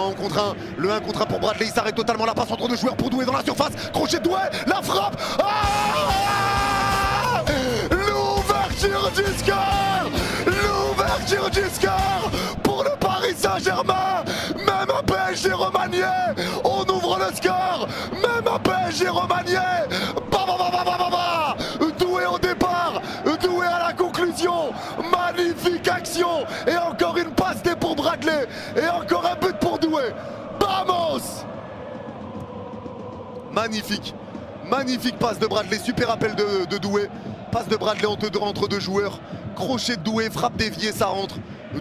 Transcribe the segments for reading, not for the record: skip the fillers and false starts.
1 contre 1, le 1 contre 1 pour Bradley, il s'arrête totalement, la passe entre deux joueurs pour Doué dans la surface, crochet de Doué, la frappe, l'ouverture du score, l'ouverture du score pour le Paris Saint-Germain, même un PSG remanié, on ouvre le score, même un PSG remanié, Doué au départ, Doué à la conclusion, magnifique action, et encore une passe D pour Bradley, et encore un but pour Doué, vamos! Magnifique, magnifique passe de Bradley, super appel de Doué, passe de Bradley entre deux joueurs, crochet de Doué, frappe déviée, ça rentre,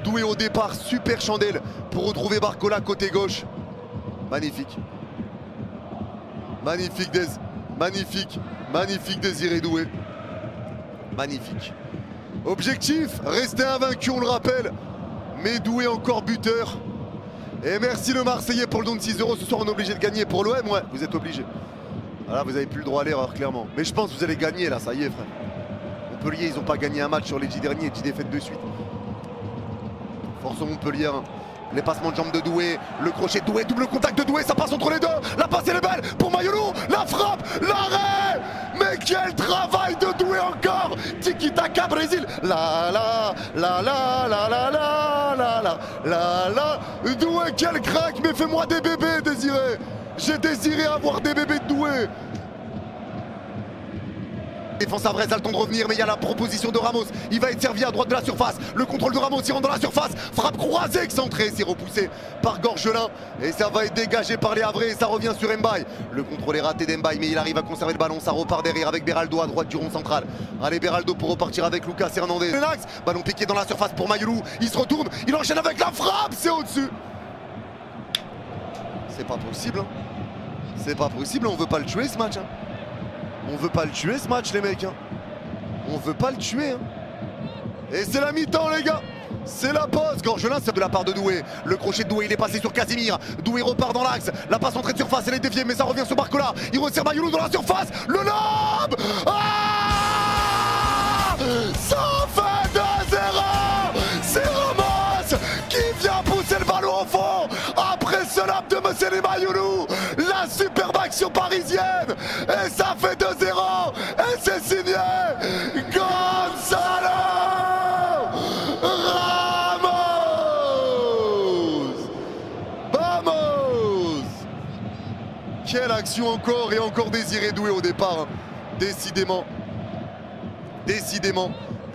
Doué au départ, super chandelle pour retrouver Barcola côté gauche, magnifique, magnifique magnifique, magnifique Désiré Doué, magnifique. Objectif, rester invaincu, on le rappelle, mais Doué encore buteur. Et merci le Marseillais pour le don de 6 €. Ce soir, on est obligé de gagner pour l'OM. Ouais, vous êtes obligé. Voilà, vous n'avez plus le droit à l'erreur, clairement. Mais je pense que vous allez gagner là, ça y est, frère. Montpellier, ils n'ont pas gagné un match sur les 10 derniers, 10 défaites de suite. Force au Montpellier. Hein. Les passements de jambes de Doué, le crochet de Doué, double contact de Doué, ça passe entre les deux. La passe elle est belle pour Mayolo, la frappe, l'arrêt. Mais quel travail de Doué encore. Tiki Taka Brésil. La la la la la la la la la la la. Doué quel crack, mais fais-moi des bébés Désiré. J'ai désiré avoir des bébés de Doué. Défense à Brest, a le temps de revenir, mais il y a la proposition de Ramos. Il va être servi à droite de la surface. Le contrôle de Ramos, il rentre dans la surface. Frappe croisée, excentrée, c'est repoussé par Gorgelin. Et ça va être dégagé par les Havrais et ça revient sur Mbaye. Le contrôle est raté d'Mbaye, mais il arrive à conserver le ballon. Ça repart derrière avec Beraldo à droite du rond central. Allez, Beraldo pour repartir avec Lucas Hernandez. Ballon piqué dans la surface pour Mayulu. Il se retourne, il enchaîne avec la frappe, c'est au-dessus. C'est pas possible. Hein. C'est pas possible, on veut pas le tuer ce match. Hein. On veut pas le tuer ce match les mecs hein. On veut pas le tuer hein. Et c'est la mi-temps les gars. C'est la pause. Gorgelin c'est de la part de Doué. Le crochet de Doué il est passé sur Casimir. Doué repart dans l'axe. La passe entrée de surface elle est déviée mais ça revient sur Barcola. Il resserre Mayulu dans la surface. Le lob. Ça fait 2-0. C'est Ramos qui vient pousser le ballon au fond. Après ce lob de Mousseli Mayulu. La superbe action parisienne. Et ça fait 2-0. Et c'est signé Gonzalo Ramos. Vamos. Quelle action encore et encore Désiré Doué au départ. Décidément. Décidément.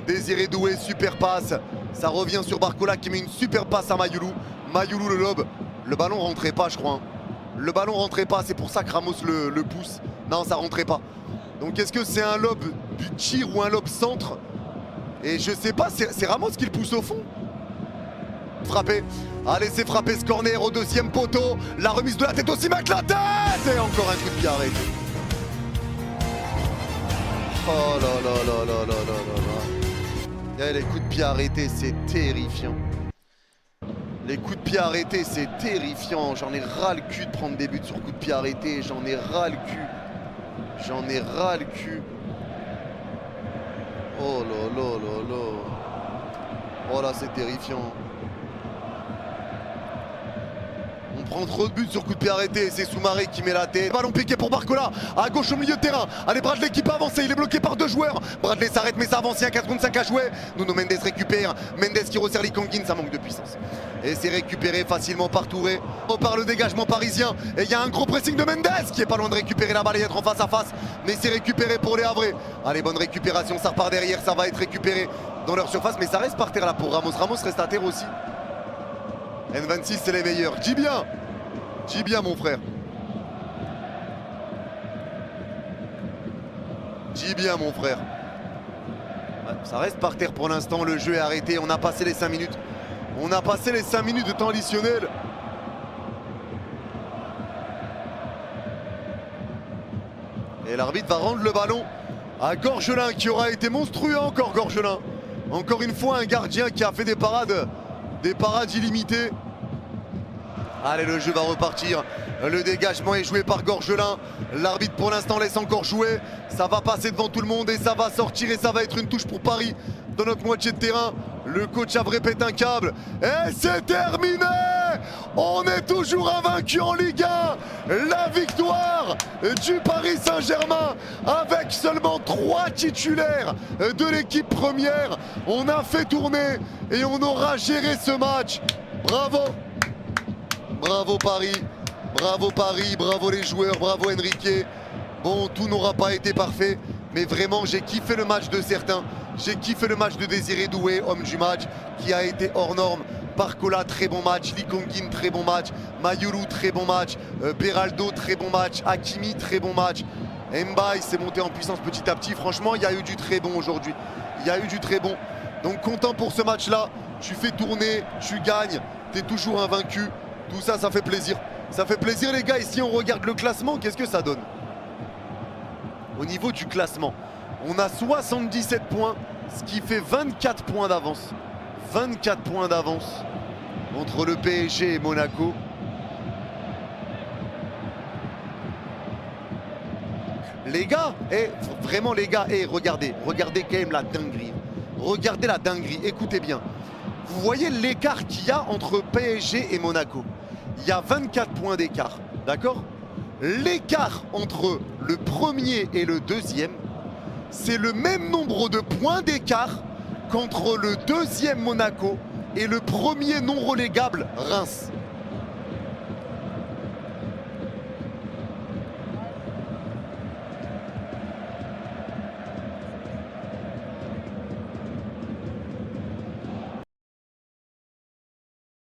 Désiré Doué, super passe. Ça revient sur Barcola qui met une super passe à Mayulu. Mayulu le lob. Le ballon rentrait pas je crois. Le ballon rentrait pas, c'est pour ça que Ramos le pousse. Non, ça rentrait pas. Donc est-ce que c'est un lob du tir ou un lob centre? Et je sais pas, c'est Ramos qui le pousse au fond. Frappé. Allez, c'est frappé ce corner au deuxième poteau. La remise de la tête aussi, mettre la tête. Et encore un coup de pied arrêté. Oh là là là là là là là là. Et les coups de pied arrêtés, c'est terrifiant. Les coups de pied arrêtés, c'est terrifiant. J'en ai ras le cul de prendre des buts sur coups de pied arrêtés. J'en ai ras le cul. J'en ai ras le cul. Oh là là là là. Oh là, c'est terrifiant. On prend trop de buts sur coup de pied arrêté. C'est Soumaré qui met la tête. Ballon piqué pour Barcola. À gauche au milieu de terrain. Allez, Bradley qui peut avancer. Il est bloqué par deux joueurs. Bradley s'arrête mais ça avance. Il y a 4 contre 5 à jouer. Nuno Mendes récupère. Mendes qui resserre Likanguin. Ça manque de puissance. Et c'est récupéré facilement par Touré. On part le dégagement parisien. Et il y a un gros pressing de Mendes qui est pas loin de récupérer la balle et être en face à face. Mais c'est récupéré pour les Havrais. Allez, bonne récupération. Ça repart derrière. Ça va être récupéré dans leur surface. Mais ça reste par terre là pour Ramos. Ramos reste à terre aussi. N26 c'est les meilleurs. Dis bien. Dis bien mon frère. Dis bien mon frère. Ouais, ça reste par terre pour l'instant. Le jeu est arrêté. On a passé les 5 minutes. On a passé les 5 minutes de temps additionnel. Et l'arbitre va rendre le ballon à Gorgelin qui aura été monstrueux encore Gorgelin. Encore une fois un gardien qui a fait des parades illimitées. Allez, le jeu va repartir. Le dégagement est joué par Gorgelin. L'arbitre pour l'instant laisse encore jouer. Ça va passer devant tout le monde et ça va sortir et ça va être une touche pour Paris dans notre moitié de terrain. Le coach Havrais pète un câble. Et c'est terminé. On est toujours invaincu en Ligue 1. La victoire du Paris Saint-Germain avec seulement 3 titulaires de l'équipe première. On a fait tourner et on aura géré ce match. Bravo. Bravo Paris. Bravo Paris. Bravo les joueurs. Bravo Enrique. Bon, tout n'aura pas été parfait, mais vraiment j'ai kiffé le match de certains. J'ai kiffé le match de Désiré Doué, homme du match, qui a été hors norme. Barcola, très bon match. Likongin, très bon match. Mayuru, très bon match. Beraldo, très bon match. Hakimi, très bon match. Mbaye s'est monté en puissance petit à petit. Franchement, il y a eu du très bon aujourd'hui. Il y a eu du très bon. Donc content pour ce match-là. Tu fais tourner, tu gagnes, tu es toujours invaincu. Tout ça, ça fait plaisir. Ça fait plaisir les gars. Et si on regarde le classement, qu'est-ce que ça donne? Au niveau du classement, on a 77 points, ce qui fait 24 points d'avance. 24 points d'avance entre le PSG et Monaco. Les gars, vraiment les gars, regardez quand même la dinguerie. Regardez la dinguerie, écoutez bien. Vous voyez l'écart qu'il y a entre PSG et Monaco. Il y a 24 points d'écart, d'accord? L'écart entre le premier et le deuxième, c'est le même nombre de points d'écart qu'entre le deuxième Monaco et le premier non relégable Reims.